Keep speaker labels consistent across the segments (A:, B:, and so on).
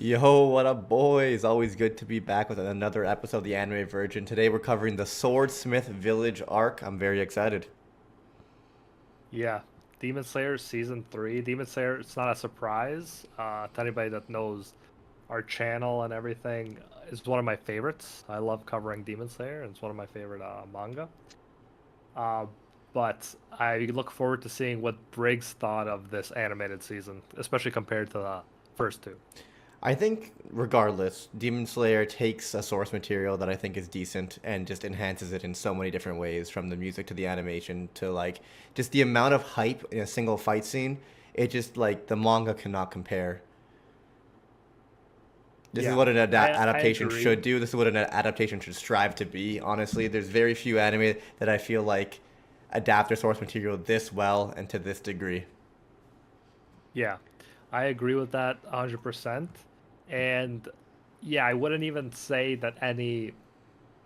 A: Yo, what up, boys? Always good to be back with another episode of the Anime Virgin. Today we're covering the Swordsmith Village arc. I'm very excited.
B: Yeah, Demon Slayer season three. Demon Slayer, it's not a surprise to anybody that knows our channel and everything. It's one of my favorites. I love covering Demon Slayer, and it's one of my favorite manga. Uh, but I look forward to seeing what Briggs thought of this animated season, especially compared to the first two.
A: I think, regardless, Demon Slayer takes a source material that I think is decent and just enhances it in so many different ways, from the music to the animation to like just the amount of hype in a single fight scene. It just like the manga cannot compare. This is
B: Yeah,
A: what an
B: I
A: adaptation
B: agree.
A: should do. This is what an adaptation should strive to be. Honestly, there's very few anime that I feel like adapt their source material this well and to this degree.
B: Yeah, I agree with that 100%. And yeah, I wouldn't even say that any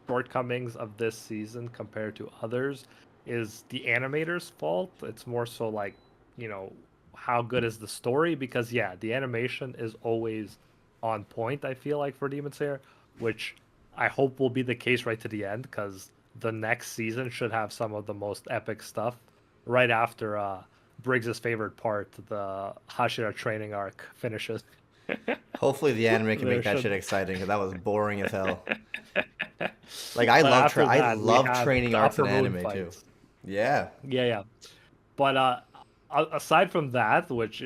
B: shortcomings of this season compared to others is the animator's fault. It's more so like, you know, how good is the story? Because yeah, the animation is always on point, I feel like, for Demon Slayer, which I hope will be the case right to the end, because the next season should have some of the most epic stuff right after Briggs's favorite part, the Hashira training arc finishes.
A: Hopefully, the anime can make
B: There
A: that shit
B: should
A: exciting because that was boring as hell. Like
B: but after
A: I
B: that, we
A: love
B: have
A: training
B: the
A: arcs in
B: Upper Moon
A: anime too.
B: fights.
A: Yeah,
B: Yeah, yeah. But aside from that, which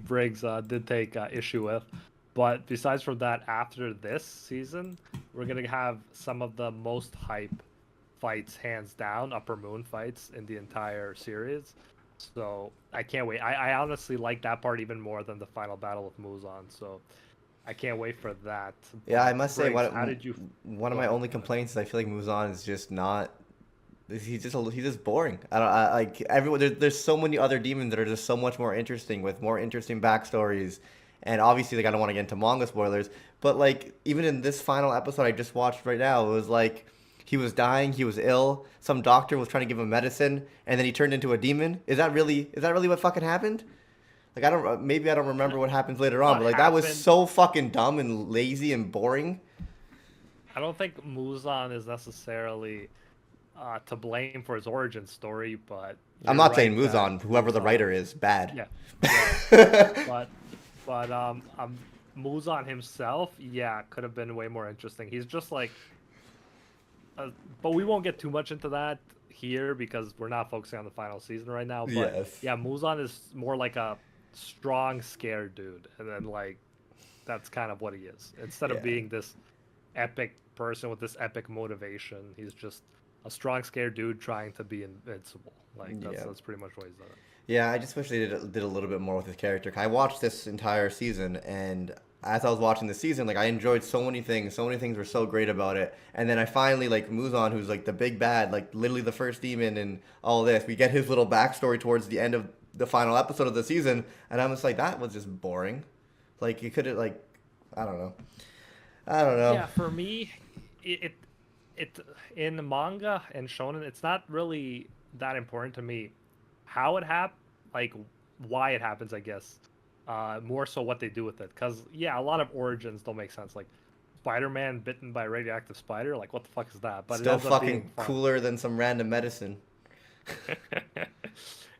B: Briggs did take issue with, but besides from that, after this season, we're gonna have some of the most hype fights, hands down, Upper Moon fights in the entire series. So I can't wait. I honestly like that part even more than the final battle with Muzan. So I can't wait for that.
A: yeah. I
B: But
A: must say,
B: Briggs, how did you?
A: one of
B: Go
A: my
B: ahead.
A: only
B: Go ahead.
A: complaints is I feel like Muzan is just not. He's just boring. I don't like everyone. There's so many other demons that are just so much more interesting with more interesting backstories, and obviously like I don't want to get into manga spoilers, but like even in this final episode I just watched right now, it was like he was dying, he was ill, some doctor was trying to give him medicine, and then he turned into a demon. Is that really what fucking happened? Like I don't maybe I don't remember what happens later on,
B: What
A: but like that was
B: happened?
A: so fucking dumb and lazy and boring.
B: I don't think Muzan is necessarily to blame for his origin story, but
A: I'm
B: you're
A: not saying
B: right that
A: Muzan, whoever the
B: Muzan,
A: writer is, bad.
B: yeah, yeah, but Muzan himself, yeah, could have been way more interesting. He's just like, but we won't get too much into that here because we're not focusing on the final season right now. But
A: Yes.
B: yeah, Muzan is more like a strong, scared dude, and then like that's kind of what he is. Instead of
A: Yeah.
B: being this epic person with this epic motivation, he's just a strong, scared dude trying to be invincible. Like
A: Yeah.
B: that's pretty much what he's done.
A: Yeah, I just wish they did a little bit more with his character. I watched this entire season, and as I was watching the season, like I enjoyed so many things. So many things were so great about it. And then I finally like Muzan, who's like the big bad, like literally the first demon and all this. We get his little backstory towards the end of the final episode of the season, and I'm just like, that was just boring. Like you could have like, I don't know, I don't know.
B: Yeah, for me, it it in the manga and shonen, it's not really that important to me how it like why it happens, I guess. More so what they do with it, because yeah, a lot of origins don't make sense. Like Spider-Man bitten by a radioactive spider, like what the fuck is that? But it
A: Still
B: ends up being
A: fucking
B: fun.
A: cooler than some random medicine.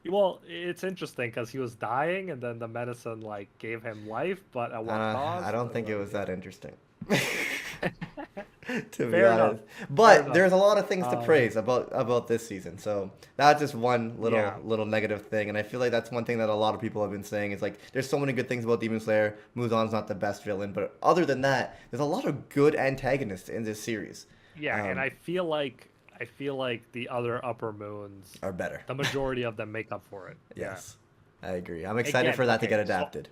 B: Well, it's interesting because he was dying, and then the medicine like gave him life, but at what
A: I
B: cost?
A: don't think it was that interesting. To be
B: Fair enough.
A: honest.
B: Fair
A: But
B: enough.
A: there's a lot of things to
B: Um,
A: praise about this season. So that's just one
B: yeah,
A: little negative thing, and I feel like that's one thing that a lot of people have been saying is like there's so many good things about Demon Slayer. Muzan's not the best villain, but other than that, there's a lot of good antagonists in this series.
B: yeah, and
A: Um,
B: I feel like the other upper moons,
A: are better.
B: the majority of them make up for it. Yeah.
A: Yes, I agree. I'm excited
B: Again,
A: for that to
B: okay,
A: get
B: so
A: adapted.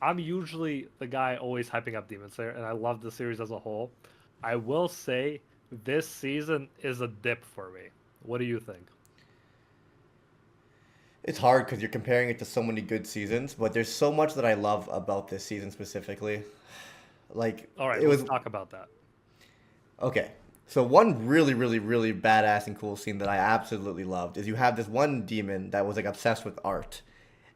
B: I'm usually the guy always hyping up Demon Slayer, and I love the series as a whole. I will say this season is a dip for me. What do you think?
A: It's hard because you're comparing it to so many good seasons, but there's so much that I love about this season specifically. Like
B: All right,
A: it
B: let's
A: was
B: talk about that.
A: okay. So one really badass and cool scene that I absolutely loved is you have this one demon that was like obsessed with art,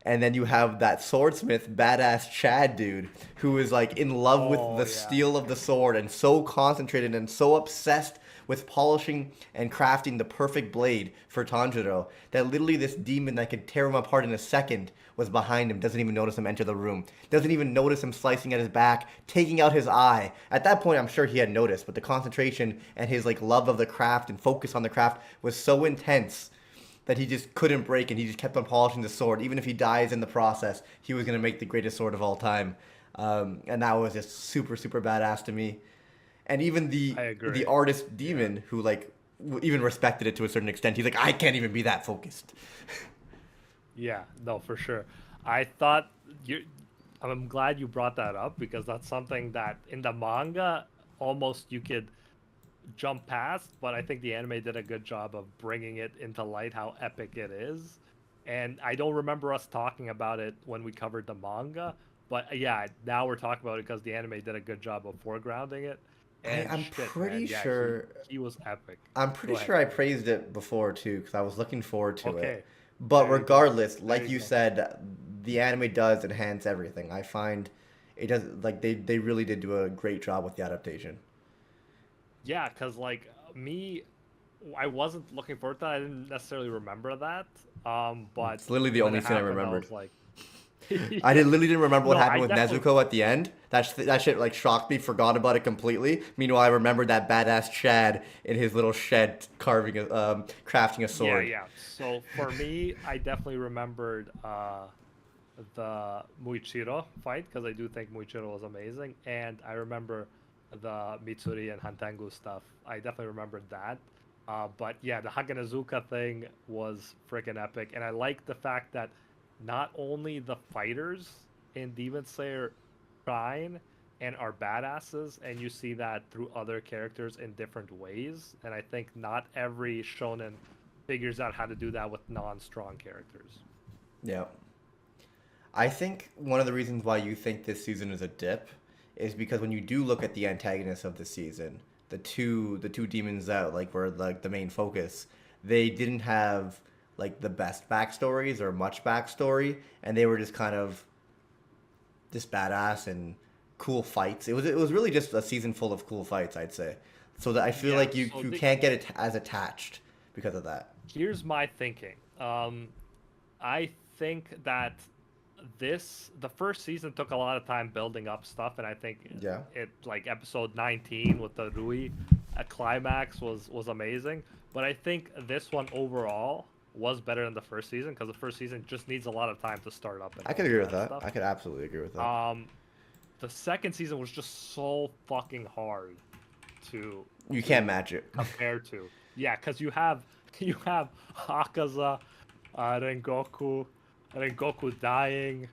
A: And then you have that swordsmith, badass Chad dude, who is like in love with
B: Oh
A: the
B: yeah.
A: steel of the sword and so concentrated and so obsessed with polishing and crafting the perfect blade for Tanjiro that literally this demon that could tear him apart in a second was behind him, doesn't even notice him enter the room, doesn't even notice him slicing at his back, taking out his eye. At that point, I'm sure he had noticed, but the concentration and his like love of the craft and focus on the craft was so intense that he just couldn't break and he just kept on polishing the sword. Even if he dies in the process, he was going to make the greatest sword of all time. And that was just super, super badass to me. And even
B: I
A: the
B: agree.
A: artist
B: Yeah.
A: demon who like even respected it to a certain extent. He's like, I can't even be that focused.
B: Yeah, no, for sure. I thought you. I'm glad you brought that up because that's something that in the manga almost you could jump past, but I think the anime did a good job of bringing it into light how epic it is. And I don't remember us talking about it when we covered the manga, but yeah, now we're talking about it because the anime did a good job of foregrounding it. And
A: I'm
B: shit, man,
A: pretty
B: yeah,
A: sure
B: he was epic.
A: I'm pretty
B: Go ahead.
A: sure I praised it before too because I was looking forward to it.
B: Okay,
A: But
B: there you go.
A: regardless,
B: There
A: like
B: you
A: you
B: go.
A: said, the anime does enhance everything. I find it does like they really did do a great job with the adaptation.
B: Yeah, because like me, I wasn't looking forward to that. I didn't necessarily remember that. But
A: It's literally the
B: when
A: only
B: it
A: scene I
B: happened, I
A: remembered.
B: was like,
A: I
B: yeah.
A: did, literally didn't remember what
B: No,
A: happened
B: I
A: with
B: definitely.
A: Nezuko at the end. That shit like shocked me, forgot about it completely. Meanwhile, I remembered that badass Chad in his little shed carving crafting a
B: Yeah,
A: sword.
B: yeah. So for me, I definitely remembered the Muichiro fight because I do think Muichiro was amazing, and I remember the Mitsuri and Hantengu stuff. I definitely remembered that. But yeah, the Haganazuka thing was freaking epic, and I like the fact that not only the fighters in Demon Slayer shine and are badasses, and you see that through other characters in different ways. And I think not every shonen figures out how to do that with non-strong characters.
A: Yeah. I think one of the reasons why you think this season is a dip is because when you do look at the antagonists of the season, the two demons that like were like the main focus, they didn't have like the best backstories or much backstory, and they were just kind of just badass and cool fights. It was really just a season full of cool fights, I'd say. So that I feel
B: Yeah,
A: like you
B: so
A: you
B: the,
A: can't get it as attached because of that.
B: here's my thinking. I think that the first season took a lot of time building up stuff, and I think
A: Yeah.
B: it like episode 19 with the Rui a climax was amazing. But I think this one overall was better than the first season because the first season just needs a lot of time to start up and
A: I could
B: all of
A: agree with
B: that
A: that.
B: stuff.
A: I could absolutely agree with that.
B: Um, the second season was just so fucking hard to
A: You can't
B: to
A: match it.
B: compare to. Yeah, because you have Akaza, Rengoku, Rengoku dying,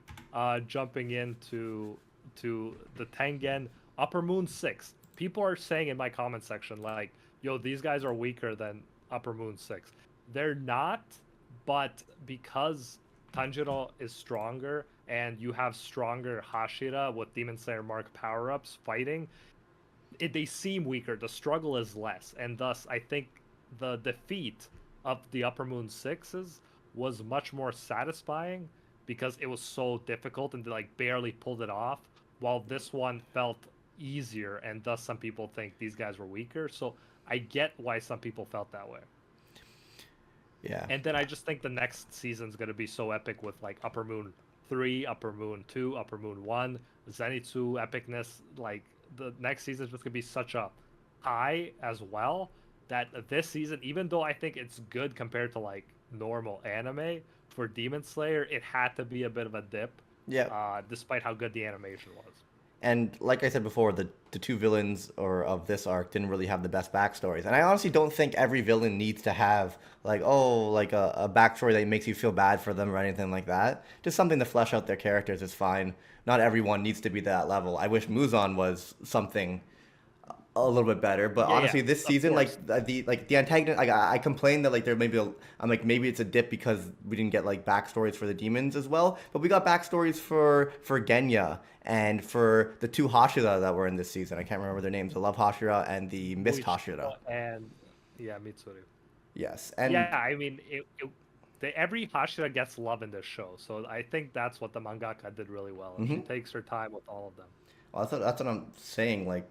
B: jumping into to the Tengen Upper Moon 6. People are saying in my comment section like, "Yo, these guys are weaker than Upper Moon 6." They're not, but because Tanjiro is stronger and you have stronger Hashira with Demon Slayer Mark power-ups fighting, they seem weaker. The struggle is less, and thus I think the defeat of the Upper Moon Sixes was much more satisfying because it was so difficult and they like barely pulled it off. While this one felt easier, and thus some people think these guys were weaker. So I get why some people felt that way.
A: Yeah.
B: And then I just think the next season's gonna be so epic with like Upper Moon 3, Upper Moon 2, Upper Moon 1, Zenitsu epicness. Like the next season's just gonna be such a high as well that this season, even though I think it's good compared to like normal anime for Demon Slayer, it had to be a bit of a dip,
A: Yeah.
B: despite how good the animation was.
A: And like I said before, the two villains or of this arc didn't really have the best backstories. And I honestly don't think every villain needs to have like like a backstory that makes you feel bad for them or anything like that. Just something to flesh out their characters is fine. Not everyone needs to be that level. I wish Muzan was something a little bit better. But
B: Yeah, yeah,
A: honestly, this
B: of
A: season,
B: course.
A: like the antagonist, like I complained that like there maybe I'm like maybe it's a dip because we didn't get like backstories for the demons as well. But we got backstories for Genya and for the two Hashira that were in this season. I can't remember their names: the Love Hashira and the Mist Hashira.
B: Muichiro and yeah, Mitsuru.
A: Yes,
B: Yeah,
A: and
B: I mean it. every Hashira gets love in this show. So I think that's what the mangaka did really well. And she
A: Hmm.
B: takes her time with all of them.
A: Well, that's what I'm saying. Like,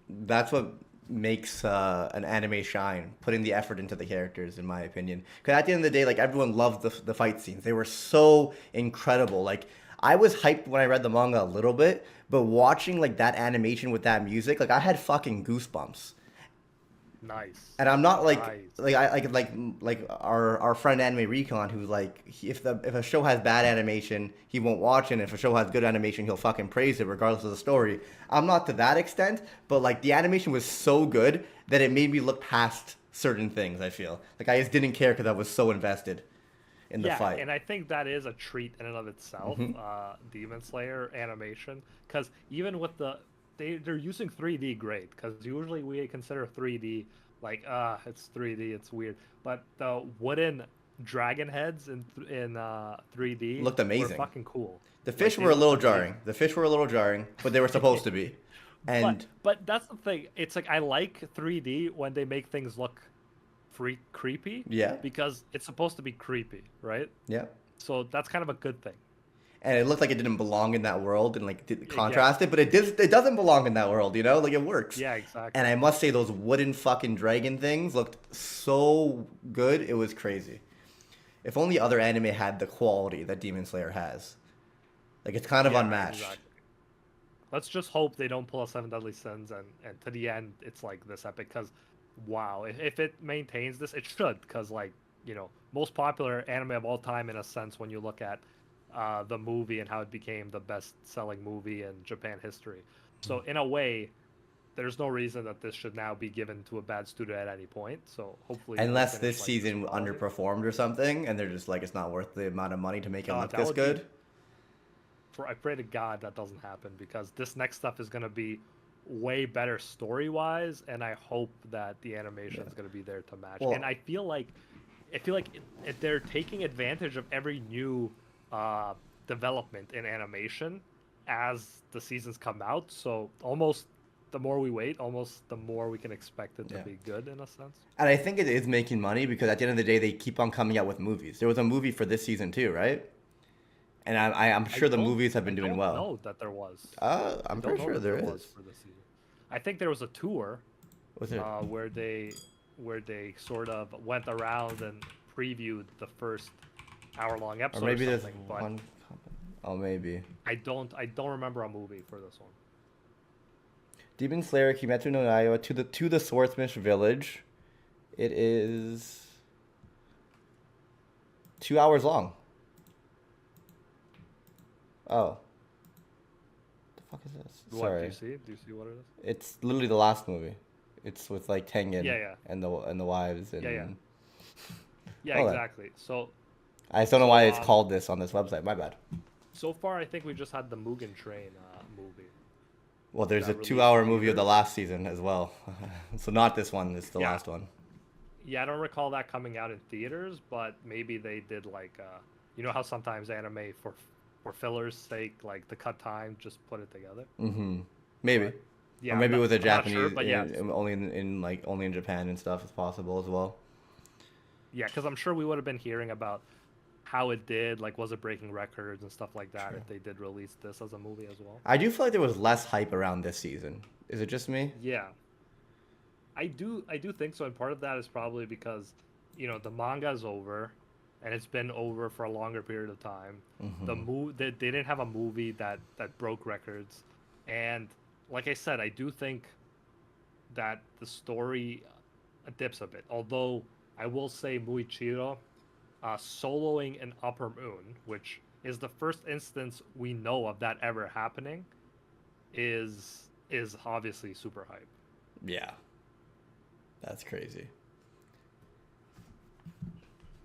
A: that's what makes an anime shine, putting the effort into the characters, in my opinion. Because at the end of the day, like everyone loved the fight scenes. They were so incredible. Like I was hyped when I read the manga a little bit, but watching like that animation with that music, like I had fucking goosebumps.
B: Nice.
A: And I'm not
B: Nice.
A: like our friend Anime Recon, who's like if a show has bad animation he won't watch it, and if a show has good animation he'll fucking praise it regardless of the story. I'm not to that extent, but like the animation was so good that it made me look past certain things. I feel like I just didn't care because I was so invested in the
B: Yeah,
A: fight.
B: and I think that is a treat in and of itself,
A: Hmm.
B: Demon Slayer animation, because even with they're using 3D great, because usually we consider 3D like it's 3D, it's weird, but the wooden dragon heads in 3D
A: Looked
B: were
A: amazing.
B: fucking cool.
A: The
B: Like
A: fish
B: they
A: were a
B: looked
A: little
B: amazing.
A: jarring. The fish were a little jarring, but they were supposed to be.
B: But
A: And
B: but that's the thing. It's like I like 3D when they make things look creepy
A: yeah,
B: because it's supposed to be creepy, right?
A: yeah.
B: So that's kind of a good thing.
A: And it looked like it didn't belong in that world and like did
B: Yeah,
A: contrast it, but it doesn't belong in that world, you know? Like it works.
B: yeah,
A: And
B: exactly.
A: I must say those wooden fucking dragon things looked so good. It was crazy. If only other anime had the quality that Demon Slayer has. Like it's kind of
B: Yeah,
A: unmatched.
B: exactly. Let's just hope they don't pull a Seven Deadly Sins and to the end it's like this epic because wow, if it maintains this, it should because like most popular anime of all time in a sense when you look at the movie and how it became the best-selling movie in Japan history. So in a way, there's no reason that this should now be given to a bad studio at any point. So hopefully they
A: Unless this
B: finish like this
A: season
B: quality.
A: underperformed or something, and they're just like, it's not worth the amount of money to make it look
B: That
A: this
B: would be
A: good.
B: I pray to God that doesn't happen because this next stuff is going to be way better story wise, and I hope that the
A: Yeah.
B: animation is going to be there to match. And
A: Well,
B: they're taking advantage of every new uh, development in animation as the seasons come out. So almost the more we wait, almost the more we can expect it to
A: yeah.
B: be good in a sense.
A: And I think it is making money because at the end of the day, they keep on coming out with movies. There was a movie for this season too, right? And I'm
B: I
A: sure the
B: don't
A: movies have
B: I
A: been doing
B: don't
A: well.
B: know that there was. I
A: I'm
B: don't
A: pretty
B: know
A: sure
B: that
A: there
B: there was
A: is.
B: for this season. I think there was a tour
A: Was it?
B: where they sort of went around and previewed the first hour-long
A: Or
B: episode or
A: maybe there's
B: something, but
A: one. Oh, maybe.
B: I don't remember a movie for this one.
A: Demon Slayer Kimetsu no Yaiba to the Swordsmith village. It is 2 hours long. Oh, the fuck is this?
B: What do you
A: Sorry,
B: see? Do you see what it is?
A: it's literally the last movie. It's with like
B: Yeah,
A: Tengen
B: yeah,
A: and the wives
B: yeah, yeah,
A: and
B: yeah,
A: hold on.
B: exactly. So
A: I just don't know
B: so
A: why it's
B: um
A: called this on this website. My bad.
B: so far I think we just had the Mugen Train movie
A: Well, there's a
B: that
A: two
B: released in
A: hour movie of the
B: theaters.
A: last season as well. So not this one, it's the
B: Yeah,
A: last one.
B: yeah, I don't recall that coming out in theaters, but maybe they did like you know how sometimes anime for fillers sake, like to cut time, just put it together.
A: Mm-hmm. Maybe.
B: But
A: Or
B: yeah,
A: maybe it was a
B: I'm not sure,
A: Japanese
B: but yeah,
A: only in like only in Japan and stuff is possible as well.
B: yeah, because I'm sure we would have been hearing about how it did, like was it breaking records and stuff like that
A: True.
B: if they did release this as a movie as well.
A: I do feel like there was less hype around this season. Is it just me?
B: Yeah, I do think so, and part of that is probably because the manga is over, and it's been over for a longer period of time.
A: Mm-hmm.
B: They didn't have a movie that broke records, and like I said, I do think that the story dips a bit. Although I will say Muichiro soloing an Upper Moon, which is the first instance we know of that ever happening, is obviously super hype.
A: Yeah, that's crazy.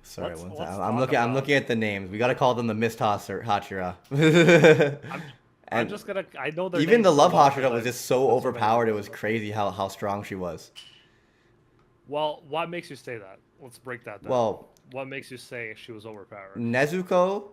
A: Sorry,
B: Let's
A: one second.
B: let's
A: I'm
B: talk
A: looking. I'm
B: about.
A: looking at the names. We gotta call them the Mist Hashira.
B: I'm I'm
A: And
B: just gonna. I know their
A: even
B: names
A: the
B: too
A: Love
B: well because
A: Hashira was
B: I've
A: just so
B: read so many
A: overpowered. It was
B: mangas.
A: crazy how strong she was.
B: Well, what makes you say that? Let's break that down.
A: Well,
B: What makes you say she was overpowered?
A: Nezuko,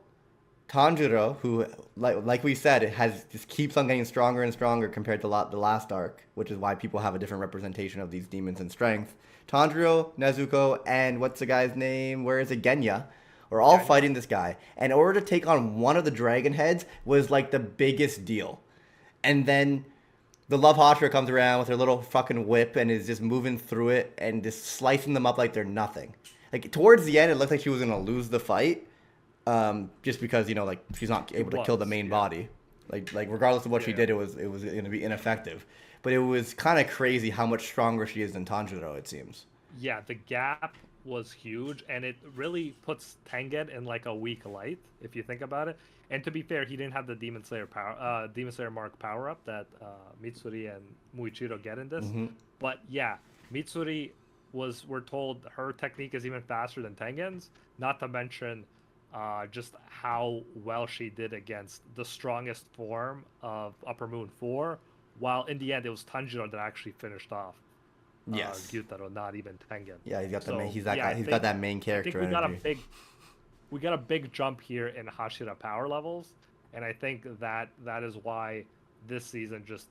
A: Tanjiro, who like we said, it has just keeps on getting stronger and stronger compared to the last arc, which is why people have a different representation of these demons in strength. Tanjiro, Nezuko, and what's the guy's name? Where is it? Genya. We're all
B: Yeah, I know.
A: fighting this guy. And in order to take on one of the dragon heads was like the biggest deal. And then the Love Hashira comes around with her little fucking whip and is just moving through it and just slicing them up like they're nothing. Like towards the end, it looked like she was gonna lose the fight, just because like she's not
B: She
A: able to kill the
B: was.
A: main
B: Yeah.
A: body. Like regardless of what she
B: Yeah.
A: did, it was gonna be ineffective. But it was kind of crazy how much stronger she is than Tanjiro. It seems.
B: Yeah, the gap was huge, and it really puts Tengen in like a weak light if you think about it. And to be fair, he didn't have the Demon Slayer mark power up that Mitsuri and Muichiro get in this.
A: Hmm.
B: But yeah, Mitsuri we're told her technique is even faster than Tengen's. Not to mention, just how well she did against the strongest form of Upper Moon 4. While in the end, it was Tanjiro that actually finished off
A: Yes.
B: Gyutaro, not even Tengen.
A: Yeah, he's got the main.
B: So
A: He's that
B: yeah,
A: guy. He's got that main
B: I think
A: character energy.
B: we got a big jump here in Hashira power levels, and I think that is why this season just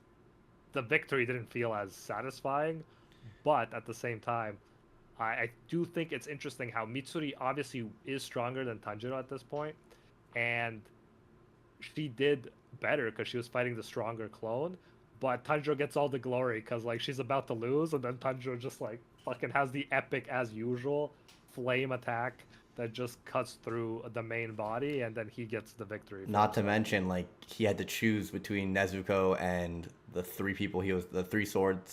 B: the victory didn't feel as satisfying, but at the same time, I do think it's interesting how Mitsuri obviously is stronger than Tanjiro at this point, and she did better because she was fighting the stronger clone. But Tanjiro gets all the glory because like she's about to lose, and then Tanjiro just like fucking has the epic as usual flame attack that just cuts through the main body, and then he gets the victory for
A: Not to
B: himself.
A: mention, like he had to choose between Nezuko and the three swords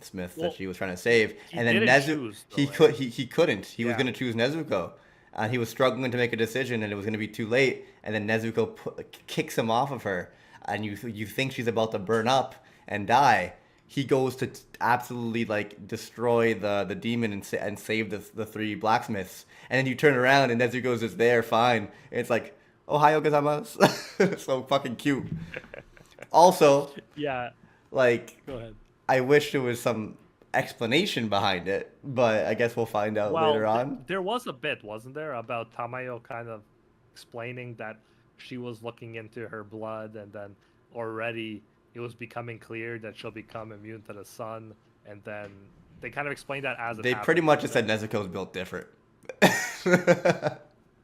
A: smith that
B: Well,
A: she was trying to save,
B: he
A: and then
B: didn't choose
A: he
B: though, right?
A: could he couldn't. He was
B: Yeah,
A: gonna choose Nezuko, and he was struggling to make a decision, and it was gonna be too late. And then Nezuko kicks him off of her, and you think she's about to burn up and die. He goes to absolutely like destroy the demon and save the three blacksmiths, and then you turn around and Nezuko's just there, fine. And it's like, Ohio gozaimasu. So fucking cute. Also,
B: yeah.
A: like,
B: Go ahead.
A: I wish there was some explanation behind it, but I guess we'll find out later
B: Well,
A: on.
B: there was a bit, wasn't there, about Tamayo kind of explaining that she was looking into her blood, and then already it was becoming clear that she'll become immune to the sun, and then they kind of explained that as it
A: They pretty
B: happened,
A: much
B: didn't
A: just
B: they?
A: said Nezuko's built different.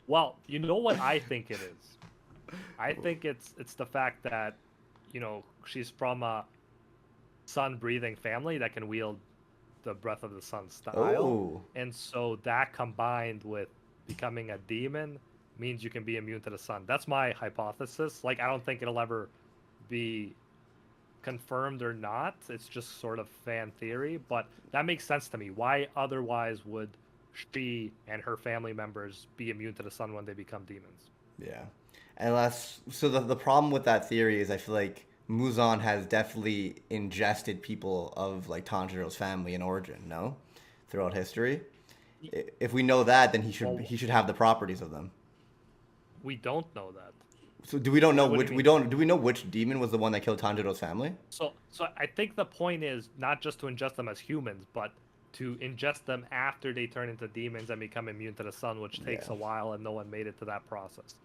B: Well, you know what I think it is? I think it's the fact that, she's from a sun-breathing family that can wield the Breath of the Sun style.
A: Oh,
B: And so that combined with becoming a demon means you can be immune to the sun. That's my hypothesis. Like, I don't think it'll ever be confirmed or not. It's just sort of fan theory, but that makes sense to me. Why otherwise would she and her family members be immune to the sun when they become demons?
A: yeah. Unless, so the problem with that theory is I feel like Muzan has definitely ingested people of like Tanjiro's family and origin, no? Throughout history. If we know that, then
B: Well,
A: he should have the properties of them.
B: we don't know that.
A: So do we don't know
B: What do
A: which
B: you
A: we
B: mean?
A: don't do we know which demon was the one that killed Tanjiro's family?
B: So I think the point is not just to ingest them as humans, but to ingest them after they turn into demons and become immune to the sun, which takes
A: Yeah,
B: a while, and no one made it to that process.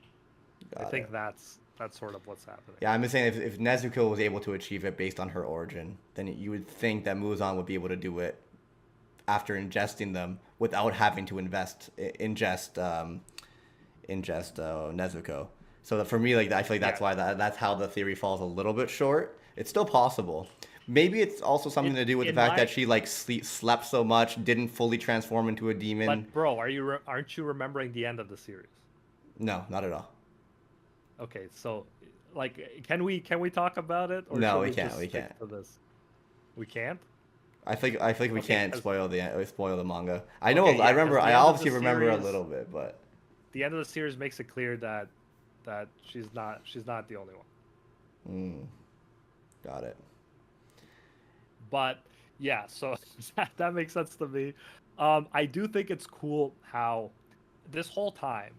B: I
A: got it.
B: think that's sort of what's happening.
A: Yeah, I'm just saying if Nezuko was able to achieve it based on her origin, then you would think that Muzan would be able to do it after ingesting them without having to ingest Nezuko. So that for me, like I feel like that's
B: Yeah,
A: why that's how the theory falls a little bit short. It's still possible. Maybe it's also something
B: in
A: to do with the
B: in
A: fact that
B: my
A: she like slept so much, didn't fully transform into a demon.
B: but bro, aren't you remembering the end of the series?
A: No, not at all.
B: Okay, so like, can we talk about it, or
A: No,
B: should
A: we
B: we
A: can't.
B: just
A: We
B: stick
A: can't.
B: to this? We can't.
A: I think we
B: Okay,
A: can't
B: because
A: spoil the manga. I know.
B: okay,
A: I
B: yeah, because
A: remember.
B: the
A: I
B: end of the
A: obviously remember a
B: series,
A: little bit, but
B: the end of the series makes it clear that she's not the only one.
A: mm, got it.
B: But yeah, so that makes sense to me. I do think it's cool how this whole time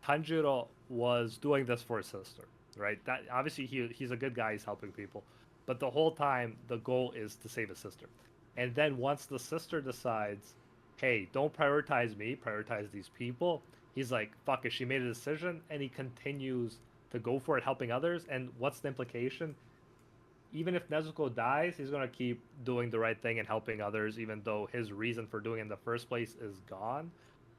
B: Tanjiro was doing this for his sister, right? That obviously he's a good guy, he's helping people, but the whole time the goal is to save his sister. And then once the sister decides, hey, don't prioritize me, prioritize these people, he's like, fuck it, she made a decision, and he continues to go for it, helping others. And what's the implication? Even if Nezuko dies, he's gonna keep doing the right thing and helping others, even though his reason for doing it in the first place is gone.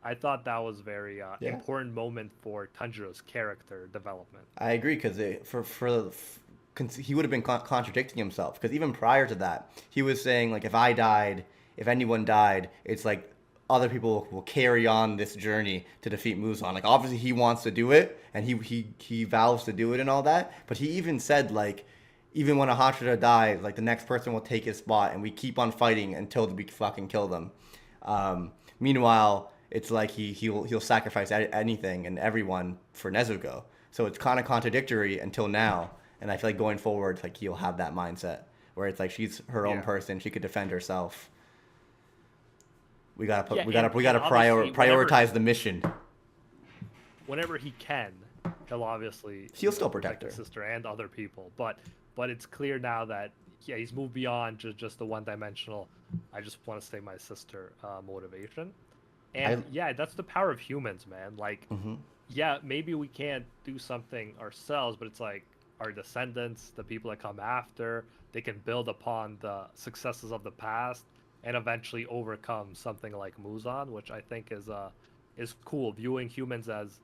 B: I thought that was very
A: Yeah.
B: important moment for Tanjiro's character development.
A: I agree because he would have been contradicting himself because even prior to that, he was saying like if I died, if anyone died, it's like other people will carry on this journey to defeat Muzan. Like obviously he wants to do it and he vows to do it and all that, but he even said like even when a Hashira dies, like the next person will take his spot and we keep on fighting until we fucking kill them. Meanwhile, it's like he'll sacrifice anything and everyone for Nezuko. So it's kind of contradictory until now, and I feel like going forward, like he'll have that mindset where it's like she's her own
B: Yeah.
A: person, she could defend herself. We gotta
B: Yeah,
A: we
B: and
A: gotta
B: obviously
A: prioritize the mission.
B: whenever he can, he'll obviously
A: He'll still protect
B: protect
A: her.
B: his sister and other people. But it's clear now that yeah, he's moved beyond just the one dimensional. I just want to save my sister motivation.
A: I
B: And yeah, that's the power of humans, man. Like,
A: hmm
B: yeah, maybe we can't do something ourselves, but it's like our descendants, the people that come after, they can build upon the successes of the past and eventually overcome something like Muzan, which I think is cool. Viewing humans as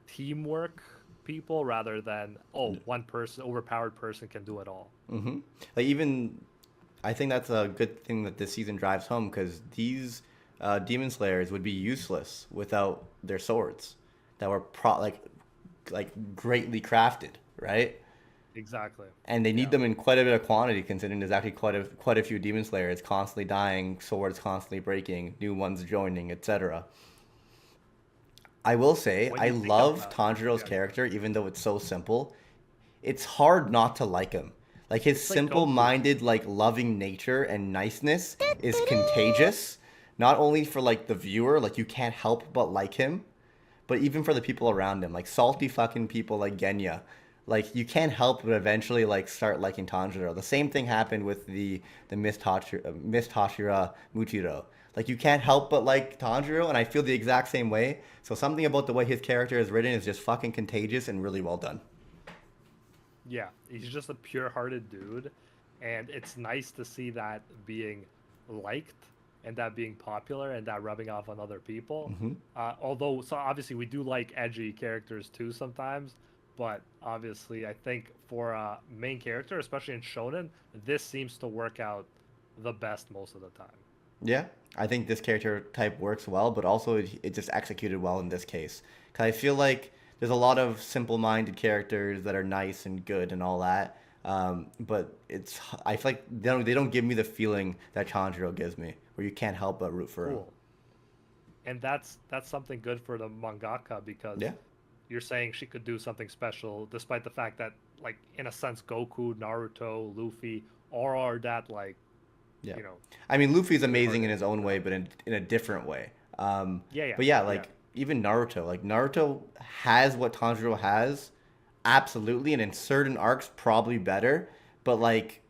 B: teamwork people rather than one person, overpowered person can do it all.
A: hmm Like even I think that's a good thing that this season drives home because these demon slayers would be useless without their swords that were like greatly crafted, right?
B: Exactly.
A: And they need
B: Yeah.
A: them in quite a bit of quantity, considering there's actually quite a few demon slayers constantly dying, swords constantly breaking, new ones joining, etc. I will say
B: When
A: I
B: you think
A: love
B: about
A: Tanjiro's
B: yeah,
A: character, even though it's so simple. It's hard not to like him. Like his
B: it's like Goku.
A: simple-minded, like loving nature and niceness is contagious. Not only for like the viewer, like you can't help but like him, but even for the people around him, like salty fucking people like Genya. Like you can't help but eventually like start liking Tanjiro. The same thing happened with the Mist Hashira Muchiro. Like you can't help but like Tanjiro, and I feel the exact same way. So something about the way his character is written is just fucking contagious and really well done.
B: Yeah, he's just a pure-hearted dude, and it's nice to see that being liked and that being popular and that rubbing off on other people.
A: hmm
B: Although, so obviously we do like edgy characters too sometimes, but obviously I think for a main character, especially in shonen, this seems to work out the best most of the time.
A: Yeah, I think this character type works well, but also it just executed well in this case. Cause I feel like there's a lot of simple-minded characters that are nice and good and all that, but I feel like they don't give me the feeling that Tanjiro gives me, where you can't help but root for him.
B: Cool. And that's something good for the mangaka because
A: Yeah,
B: you're saying she could do something special despite the fact that like in a sense Goku, Naruto, Luffy all are that like,
A: yeah.
B: you know,
A: I mean, Luffy's amazing in
B: pure-hearted,
A: his own way, but in a different way.
B: Yeah, yeah,
A: But yeah,
B: yeah.
A: like even Naruto, like Naruto has what Tanjiro has, absolutely, and in certain arcs probably better. But like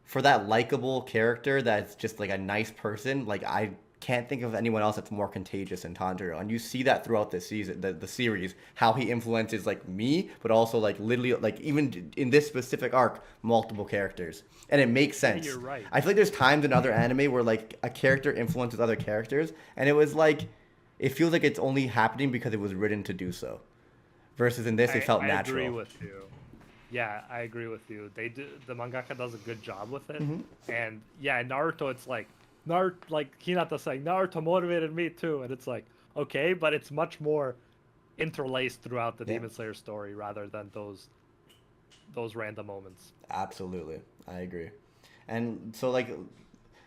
A: for that likable character that's just like a nice person, like I can't think of anyone else that's more contagious than Tanjiro. And you see that throughout the season, the series, how he influences like me, but also like literally like even in this specific arc, multiple characters. And it makes
B: Yeah,
A: sense.
B: you're right.
A: I feel like there's times in other anime where like a character influences other characters, and it was like it feels like it's only happening because it was written to do so. Versus in this, it felt
B: I agree
A: natural.
B: with you. Yeah, I agree with you. They do the mangaka does a good job with it.
A: hmm
B: And yeah, in Naruto it's like Naruto like Hinata saying Naruto motivated me too and it's like okay, but it's much more interlaced throughout the
A: Yeah.
B: Demon Slayer story rather than those random moments.
A: Absolutely, I agree. And so like,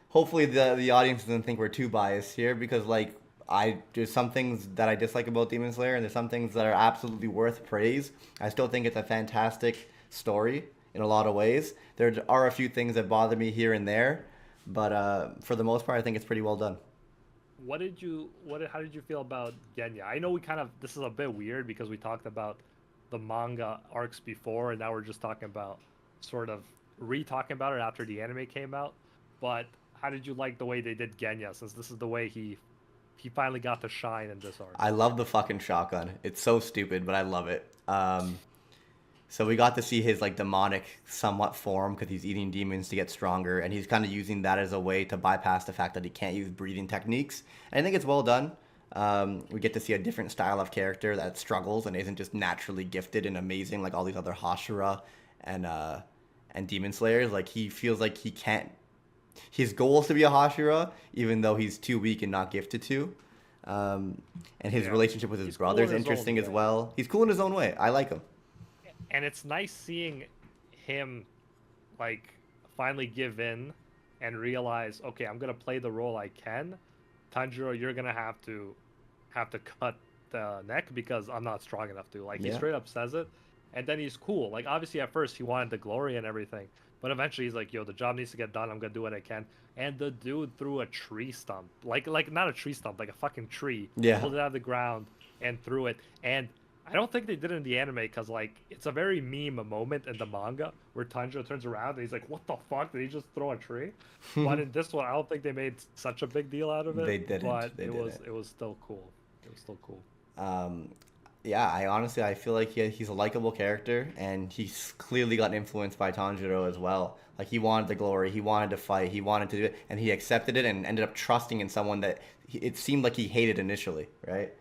A: hopefully the audience doesn't think we're too biased here because like there's some things that I dislike about Demon Slayer and there's some things that are absolutely worth praise. I still think it's a fantastic story in a lot of ways. There are a few things that bother me here and there, but for the most part, I think it's pretty well done.
B: How did you feel about Genya? I know we kind of this is a bit weird because we talked about the manga arcs before and now we're just talking about sort of re-talking about it after the anime came out. But how did you like the way they did Genya since this is the way he finally got to shine in this arc?
A: I love the fucking shotgun. It's so stupid, but I love it. So we got to see his like demonic somewhat form because he's eating demons to get stronger, and he's kind of using that as a way to bypass the fact that he can't use breathing techniques. And I think it's well done. We get to see a different style of character that struggles and isn't just naturally gifted and amazing like all these other Hashira and uh, and Demon Slayers. Like he feels like he can't. His goal is to be a Hashira, even though he's too weak and not gifted to. Um, and his
B: Yeah,
A: relationship with his
B: he's cool
A: brother
B: in
A: is
B: his own
A: interesting as
B: way.
A: well. He's cool in his own way. I like him.
B: And it's nice seeing him like finally give in and realize, okay, I'm gonna play the role I can. Tanjiro, you're gonna have to cut the neck because I'm not strong enough to. Like he
A: Yeah.
B: straight up says it, and then he's cool. Like obviously at first he wanted the glory and everything, but eventually he's like, yo, the job needs to get done. I'm gonna do what I can. And the dude threw a tree stump, like not a tree stump, like a fucking tree,
A: Yeah.
B: pulled it out of the ground and threw it. And I don't think they did it in the anime because like it's a very meme moment in the manga where Tanjiro turns around and he's like, "What the fuck? Did he just throw a tree?" But in this one, I don't think they made such a big deal out of it.
A: They didn't.
B: But
A: They didn't.
B: it was still cool. It was still cool.
A: Um, yeah, I honestly I feel like he's a likable character, and he's clearly got influenced by Tanjiro as well. Like he wanted the glory, he wanted to fight, he wanted to do it, and he accepted it and ended up trusting in someone that it seemed like he hated initially, right?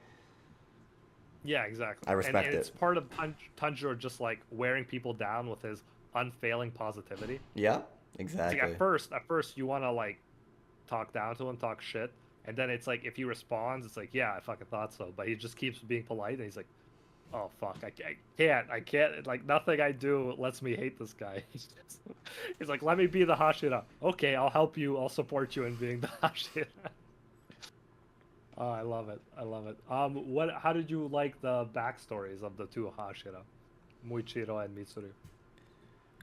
B: Yeah, exactly.
A: I respect
B: And it's
A: it.
B: part of Tanjiro just like wearing people down with his unfailing positivity.
A: Yeah,
B: It's like
A: exactly.
B: at first you want to like talk down to him, talk shit, and then it's like if he responds, it's like, yeah, I fucking thought so. But he just keeps being polite, and he's like, oh fuck, I can't, like nothing I do lets me hate this guy. He's like, let me be the Hashira. Okay, I'll help you. I'll support you in being the Hashira. Oh, I love it. I love it. What? How did you like the backstories of the two Hashira, Muichiro and Mitsuru?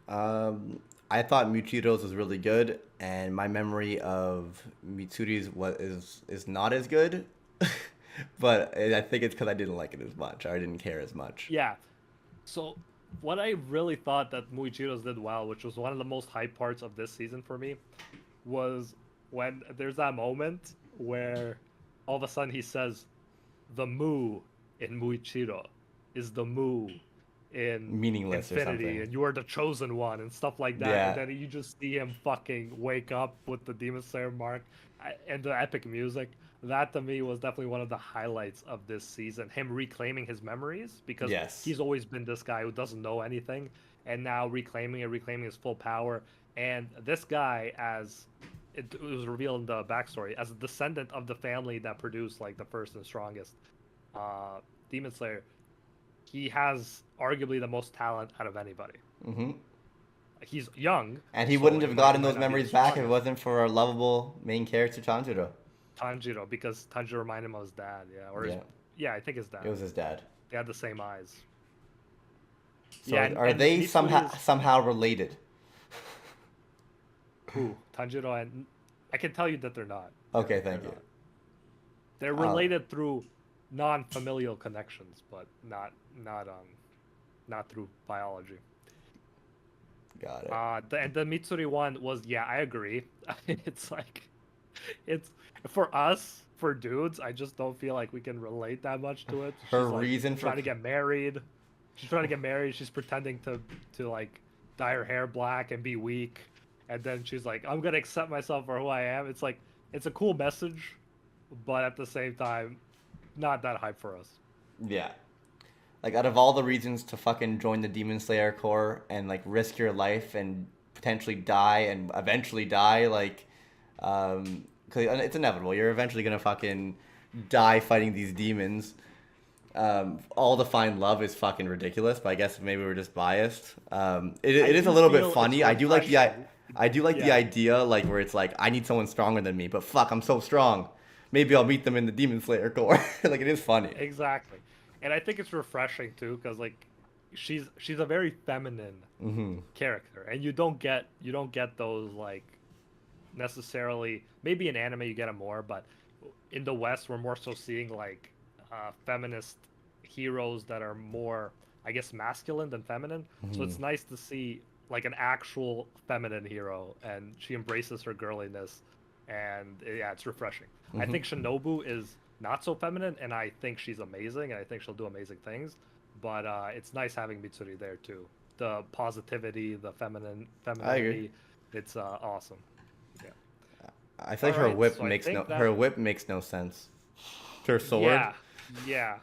A: Um, I thought Muchiro's was really good, and my memory of Mitsuri's is not as good. But I think it's because I didn't like it as much. I didn't care as much.
B: Yeah. So, what I really thought that Muichiro's did well, which was one of the most hype parts of this season for me, was when there's that moment where all of a sudden he says, "The Mu in Muichiro is the Mu in
A: Meaningless or
B: Infinity,
A: something.
B: and you are the chosen one," and stuff like that. And
A: Yeah.
B: then you just see him fucking wake up with the Demon Slayer mark and the epic music. That to me was definitely one of the highlights of this season. Him reclaiming his memories because
A: Yes.
B: he's always been this guy who doesn't know anything, and now reclaiming his full power. And this guy, as it was revealed in the backstory, as a descendant of the family that produced like the first and strongest uh, Demon Slayer, he has arguably the most talent out of anybody.
A: Hmm.
B: He's young,
A: And he
B: so
A: wouldn't have gotten
B: he might
A: those
B: not be the
A: memories back if it
B: strongest.
A: wasn't for our lovable main character Tanjiro.
B: Tanjiro, because Tanjiro reminded him of his dad, yeah, or his,
A: Yeah,
B: yeah, I think his
A: it
B: dad.
A: was his dad.
B: They had the same eyes.
A: So
B: Yeah,
A: are
B: and
A: they
B: Mitsuri's
A: somehow related?
B: who Tanjiro and I can tell you that they're not.
A: Okay,
B: They're
A: thank you.
B: not. They're
A: Uh,
B: related through non-familial connections, but not through biology.
A: got it.
B: And the Mitsuri one was, yeah, I agree. It's like it's for us, for dudes, I just don't feel like we can relate that much to it.
A: Her
B: She's like
A: reason for
B: trying to get married. She's trying to get married. She's pretending to like dye her hair black and be weak, and then she's like, "I'm gonna accept myself for who I am." It's like it's a cool message, but at the same time, not that hype for us.
A: Yeah. Like out of all the reasons to fucking join the Demon Slayer Corps and like risk your life and potentially die and eventually die, like, 'cause it's inevitable. You're eventually gonna fucking die fighting these demons. All to find love is fucking ridiculous, but I guess maybe we're just biased.
B: I
A: It is a
B: do
A: little bit
B: feel it's
A: funny.
B: refreshing.
A: I do like the
B: Yeah,
A: idea like where it's like I need someone stronger than me, but fuck, I'm so strong. Maybe I'll meet them in the Demon Slayer Corps. Like it is funny.
B: exactly. And I think it's refreshing too, because like she's a very feminine
A: Hmm.
B: character, and you don't get those like necessarily. Maybe in anime you get them more, but in the West we're more so seeing like feminist heroes that are more, I guess, masculine than feminine. So
A: Hmm.
B: it's nice to see like an actual feminine hero, and she embraces her girliness, and yeah, it's refreshing. I
A: Hmm.
B: think Shinobu is not so feminine, and I think she's amazing, and I think she'll do amazing things. But it's nice having Mitsuri there too. The positivity, the
A: I agree.
B: femininity, it's awesome. Yeah.
A: I feel
B: All
A: like her
B: right,
A: whip
B: so I
A: makes
B: think
A: her
B: that
A: whip makes no sense. Her sword.
B: Yeah.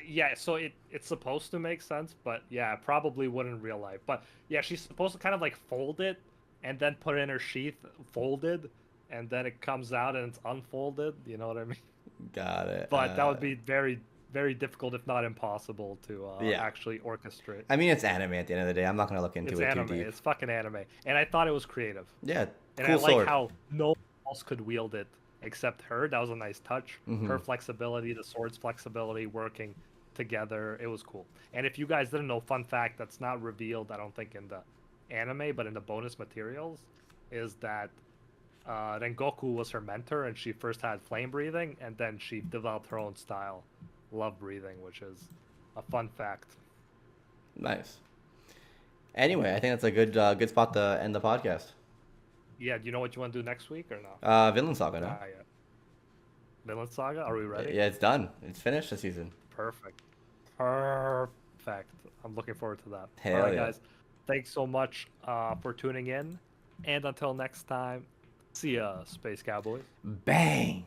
B: Yeah, so it's supposed to make sense, but yeah, it probably wouldn't in real life. But yeah, she's supposed to kind of like fold it and then put it in her sheath, folded, and then it comes out and it's unfolded. You know what I mean?
A: Got it.
B: But that would be very, very difficult, if not impossible, to
A: Yeah.
B: actually orchestrate.
A: I mean, it's anime at the end of the day. I'm not gonna look into
B: It's
A: it
B: anime.
A: too deep.
B: It's fucking anime, and I thought it was creative.
A: Yeah,
B: And
A: cool
B: I like
A: sword.
B: how no one else could wield it except her. That was a nice touch.
A: Mhm.
B: Her flexibility, the sword's flexibility, working together. It was cool. And if you guys didn't know, fun fact that's not revealed, I don't think, in the anime, but in the bonus materials, is that Rengoku was her mentor, and she first had flame breathing, and then she developed her own style, love breathing, which is a fun fact.
A: Nice. Anyway, I think that's a good spot to end the podcast.
B: Yeah, do you know what you want to do next week or not?
A: Villain Saga, no?
B: Not yet. Vinland Saga, are we ready?
A: Yeah, it's done. It's finished this season.
B: Perfect. Perfect. I'm looking forward to that.
A: Hell
B: All right,
A: yeah.
B: guys. Thanks so much for tuning in. And until next time, see ya, Space Cowboys.
A: Bang!